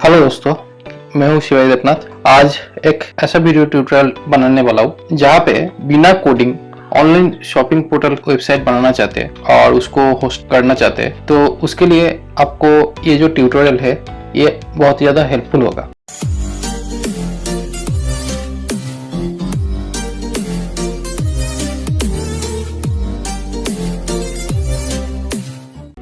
Hello दोस्तों, मैं हूँ शिवाजी देवनाथ। आज एक ऐसा वीडियो ट्यूटोरियल बनाने वाला हूँ जहाँ पे बिना coding online shopping portal website बनाना चाहते हैं और उसको होस्ट करना चाहते हैं, तो उसके लिए आपको ये जो ट्यूटोरियल है ये बहुत ज़्यादा हेल्पफुल होगा।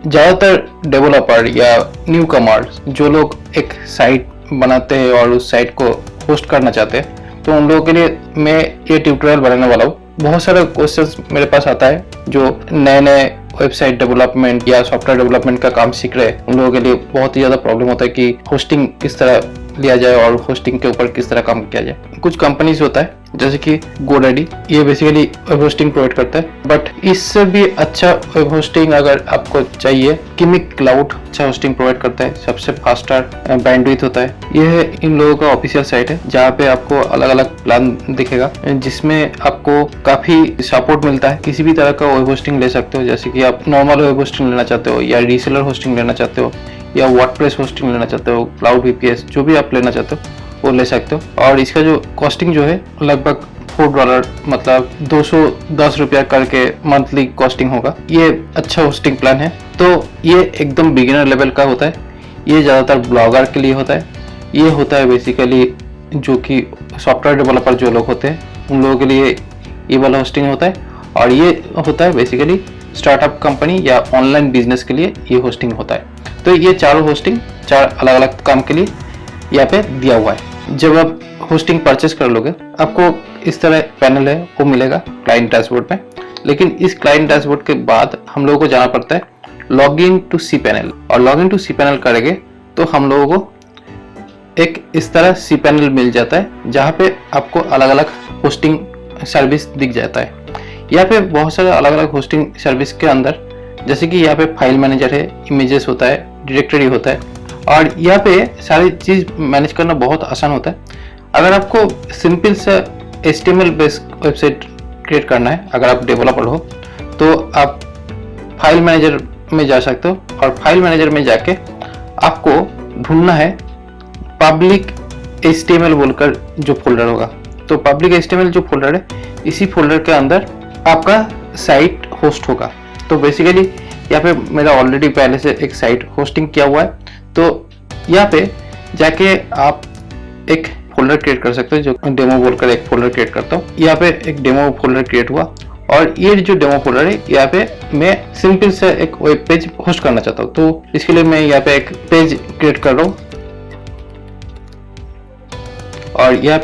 ज़्यादातर डेवलपर या न्यू कमर्स जो लोग एक साइट बनाते हैं और उस साइट को होस्ट करना चाहते हैं, तो उन लोगों के लिए मैं ये ट्यूटोरियल बनाने वाला हूँ। बहुत सारे क्वेश्चंस मेरे पास आता है जो नए नए वेबसाइट डेवलपमेंट या सॉफ्टवेयर डेवलपमेंट का काम सीख रहे हैं, उन लोगों के लिए बहुत ही ज़्यादा प्रॉब्लम होता है कि होस्टिंग किस तरह लिया जाए और होस्टिंग के ऊपर किस तरह काम किया जाए। कुछ कंपनीज होता है जैसे कि GoDaddy, ये बेसिकली वेब होस्टिंग प्रोवाइड करता है, बट इससे भी अच्छा वेब होस्टिंग अगर आपको चाहिए, किमिक क्लाउड अच्छा होस्टिंग प्रोवाइड करता है, सबसे फास्टर बैंडविड्थ होता है। यह इन लोगों का ऑफिशियल साइट है जहाँ पे आपको अलग अलग प्लान दिखेगा जिसमें आपको काफी सपोर्ट मिलता है। किसी भी तरह का वेब होस्टिंग ले सकते हो, जैसे कि आप नॉर्मल वेब होस्टिंग लेना चाहते हो या रीसेलर होस्टिंग लेना चाहते हो या वर्डप्रेस होस्टिंग लेना चाहते हो, क्लाउड VPS, जो भी आप लेना चाहते हो वो ले सकते हो। और इसका जो कॉस्टिंग जो है लगभग $4, मतलब 210 रुपया करके मंथली कॉस्टिंग होगा। ये अच्छा होस्टिंग प्लान है। तो ये एकदम बिगिनर लेवल का होता है। ये ज़्यादातर ब्लॉगर के लिए होता है। ये होता है बेसिकली जो कि सॉफ्टवेयर डेवलपर जो लोग होते हैं उन लोगों के लिए ये वाला होस्टिंग होता है। और ये होता है बेसिकली स्टार्टअप कंपनी या ऑनलाइन बिजनेस के लिए ये होस्टिंग होता है। तो ये चारों होस्टिंग चार अलग अलग काम के लिए यहाँ पे दिया हुआ है। जब आप होस्टिंग परचेस कर लोगे आपको इस तरह पैनल है वो मिलेगा क्लाइंट डैशबोर्ड में। लेकिन इस क्लाइंट डैशबोर्ड के बाद हम लोगों को जाना पड़ता है log in to C panel, और log in to C panel करेंगे तो हम लोगों को एक इस तरह सी पैनल मिल जाता है जहाँ पे आपको अलग अलग होस्टिंग सर्विस दिख जाता है। यहाँ पे बहुत सारे अलग अलग होस्टिंग सर्विस के अंदर जैसे कि यहाँ पे फाइल मैनेजर है, इमेजेस होता है, डायरेक्टरी होता है, और यहाँ पे सारी चीज़ मैनेज करना बहुत आसान होता है। अगर आपको सिंपल सा HTML बेस्ड वेबसाइट क्रिएट करना है, अगर आप डेवलपर हो तो आप फाइल मैनेजर में जा सकते हो, और फाइल मैनेजर में जाके आपको ढूंढना है पब्लिक HTML बोलकर जो फोल्डर होगा। तो पब्लिक HTML जो फोल्डर है, इसी फोल्डर के अंदर आपका साइट होस्ट होगा। तो बेसिकली यहाँ पे मेरा ऑलरेडी पहले से एक साइट होस्टिंग किया हुआ है, तो यहाँ पे जाके आप एक फोल्डर क्रिएट कर सकते हो जो डेमो बोलकर एक फोल्डर क्रिएट करता हूँ। यहाँ पे एक डेमो फोल्डर क्रिएट हुआ, और ये जो डेमो फोल्डर है यहाँ पे मैं सिंपल से एक वेब पेज होस्ट करना चाहता हूँ। तो इसके लिए मैं यहाँ पे एक पेज क्रिएट कर रहा हूँ, और यहाँ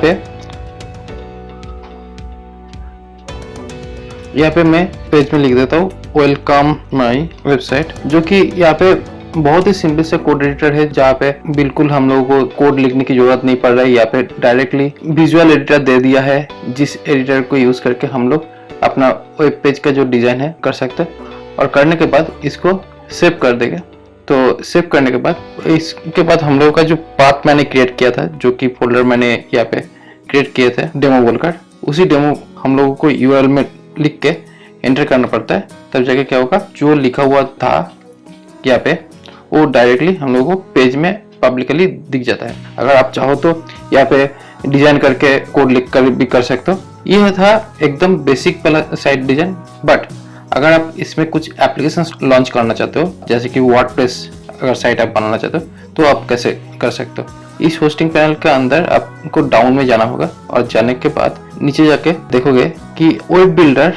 पे मैं पेज में लिख देता हूँ वेलकम माई वेबसाइट, जो कि यहाँ पे बहुत ही सिंपल से कोड एडिटर है जहाँ पे बिल्कुल हम लोगों को कोड लिखने की जरूरत नहीं पड़ रहा है। यहाँ पे डायरेक्टली विजुअल एडिटर दे दिया है, जिस एडिटर को यूज करके हम लोग अपना वेब पेज का जो डिजाइन है कर सकते हैं। और करने के बाद इसको सेव कर देंगे। तो सेव करने के बाद इसके बाद हम लोगों का जो पाथ मैंने क्रिएट किया था, जो कि फोल्डर मैंने यहाँ पे क्रिएट किए थे डेमो बोलकर, उसी डेमो हम लोगों को URL में लिख के एंटर करना पड़ता है। तब जाके क्या होगा, जो लिखा हुआ था यहाँ पे वो डायरेक्टली हम लोगों को पेज में पब्लिकली दिख जाता है। अगर आप चाहो तो यहाँ पे डिजाइन करके कोड लिख कर भी कर सकते हो। यह था एकदम बेसिक वाला साइट डिजाइन। बट अगर आप इसमें कुछ एप्लीकेशंस लॉन्च करना चाहते हो, जैसे कि वर्डप्रेस अगर साइट आप बनाना चाहते हो, तो आप कैसे कर सकते हो। इस होस्टिंग पैनल के अंदर आपको डाउन में जाना होगा, और जाने के बाद नीचे जाके देखोगे कि वेब बिल्डर,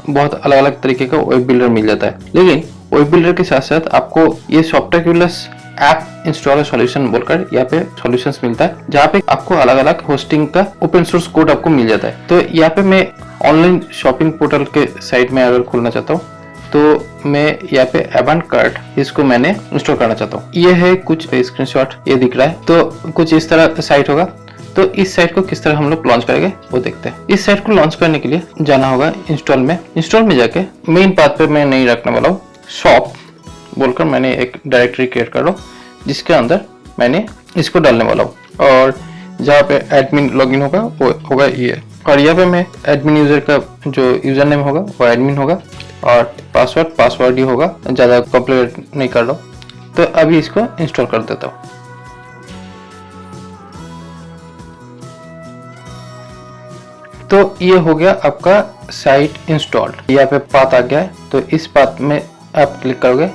बहुत अलग अलग तरीके का वेब बिल्डर मिल जाता है। लेकिन वेब बिल्डर के साथ साथ आपको ये सॉफ्टवेयरक्यूलस ऐप इंस्टॉलर सॉल्यूशन बोलकर यहाँ पे सॉल्यूशंस मिलता है, जहाँ पे आपको अलग अलग होस्टिंग का ओपन सोर्स कोड आपको मिल जाता है। तो यहाँ पे मैं ऑनलाइन शॉपिंग पोर्टल के साइट में अगर खोलना चाहता हूँ तो मैं यहाँ पे अवंटकार्ट, इसको मैंने इंस्टॉल करना चाहता हूँ। ये है कुछ स्क्रीनशॉट ये दिख रहा है। तो कुछ इस तरह साइट होगा। तो इस साइट को किस तरह हम लोग लॉन्च करेंगे वो देखते हैं। इस साइट को लॉन्च करने के लिए जाना होगा इंस्टॉल में जाके मेन पाथ पे मैं नहीं रखने वाला हूँ, शॉप बोलकर मैंने एक डायरेक्टरी क्रिएट कर रहा हूँ जिसके अंदर मैंने इसको डालने वाला हूँ। और जहाँ पे एडमिन लॉगिन होगा वो होगा ये, और यहाँ पे मैं एडमिन यूजर का जो यूजर नेम होगा वो एडमिन होगा, और पासवर्ड ही होगा, ज़्यादा कॉम्प्लिकेट नहीं कर रहा हूँ। तो अभी इसको इंस्टॉल कर देता हूँ। तो ये हो गया आपका साइट इंस्टॉल्ड। यहाँ पे पाथ आ गया है, तो इस पाथ में आप क्लिक करोगे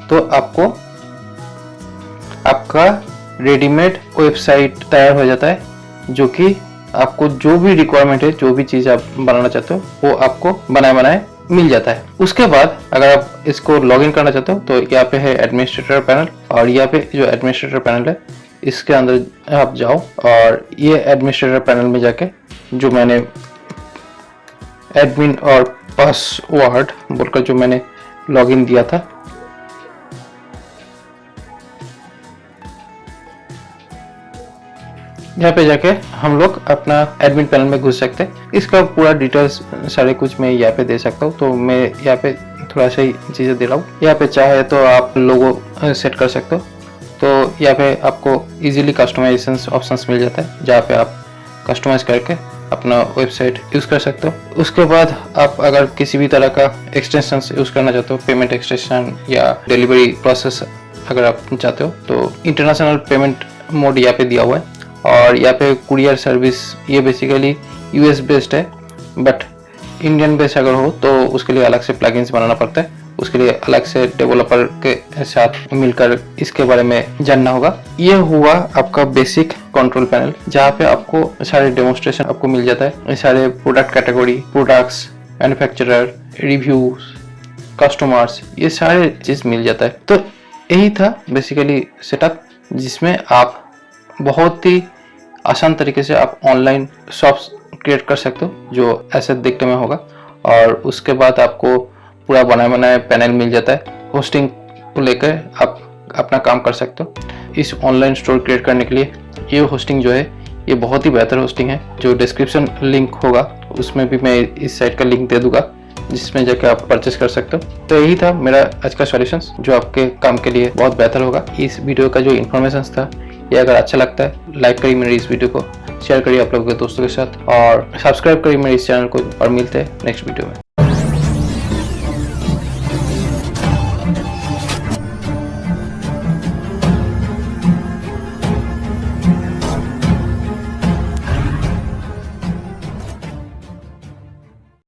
तो आपको आपका रेडीमेड वेबसाइट तैयार हो जाता है, जो कि आपको जो भी रिक्वायरमेंट है, जो भी चीज़ आप बनाना चाहते हो वो आपको बनाए बनाए मिल जाता है। उसके बाद अगर आप इसको लॉगिन करना चाहते हो तो यहाँ पे है एडमिनिस्ट्रेटर पैनल, और यहाँ पे जो एडमिनिस्ट्रेटर पैनल है इसके अंदर आप जाओ और ये एडमिनिस्ट्रेटर पैनल में जाके जो मैंने एडमिन और पासवर्ड बोलकर जो मैंने लॉगिन दिया था, यहाँ पे जाके हम लोग अपना एडमिन पैनल में घुस सकते हैं। इसका पूरा डिटेल्स सारे कुछ मैं यहाँ पे दे सकता हूँ, तो मैं यहाँ पे थोड़ा सा ही चीज़ें दे रहा हूँ। यहाँ पे चाहे तो आप लोगो सेट कर सकते हो, तो यहाँ पे आपको इजीली कस्टमाइजेशन ऑप्शंस मिल जाता है, जहाँ पे आप कस्टमाइज करके अपना वेबसाइट यूज़ कर सकते हो। उसके बाद आप अगर किसी भी तरह का एक्सटेंशन यूज़ करना चाहते हो, पेमेंट एक्सटेंशन या डिलीवरी प्रोसेस अगर आप चाहते हो, तो इंटरनेशनल पेमेंट मोड यहाँ पे दिया हुआ है। और यहाँ पे कुरियर सर्विस, ये बेसिकली यूएस बेस्ड है, बट इंडियन बेस्ड अगर हो तो उसके लिए अलग से प्लगइन्स बनाना पड़ता है, उसके लिए अलग से डेवलपर के साथ मिलकर इसके बारे में जानना होगा। ये हुआ आपका बेसिक कंट्रोल पैनल, जहाँ पे आपको सारे डेमोन्स्ट्रेशन आपको मिल जाता है, सारे product category, products, manufacturer, reviews, customers, ये सारे चीज़ मिल जाता है। तो यही था बेसिकली सेटअप, जिसमें आप बहुत ही आसान तरीके से आप ऑनलाइन शॉप्स क्रिएट कर सकते हो, जो ऐसे दिखने में होगा। और उसके बाद आपको पूरा बनाए बनाए पैनल मिल जाता है। होस्टिंग को लेकर आप अपना काम कर सकते हो। इस ऑनलाइन स्टोर क्रिएट करने के लिए ये होस्टिंग जो है ये बहुत ही बेहतर होस्टिंग है। जो डिस्क्रिप्शन लिंक होगा उसमें भी मैं इस साइट का लिंक दे दूंगा, जिसमें जाकर आप परचेस कर सकते हो। तो यही था मेरा आज का सॉल्यूशंस, जो आपके काम के लिए बहुत बेहतर होगा। इस वीडियो का जो इन्फॉर्मेशन था, ये अगर अच्छा लगता है लाइक करिए मेरे इस वीडियो को, शेयर करिए आप लोगों के दोस्तों के साथ, और सब्सक्राइब करिए मेरे इस चैनल को। और मिलते हैं नेक्स्ट वीडियो में।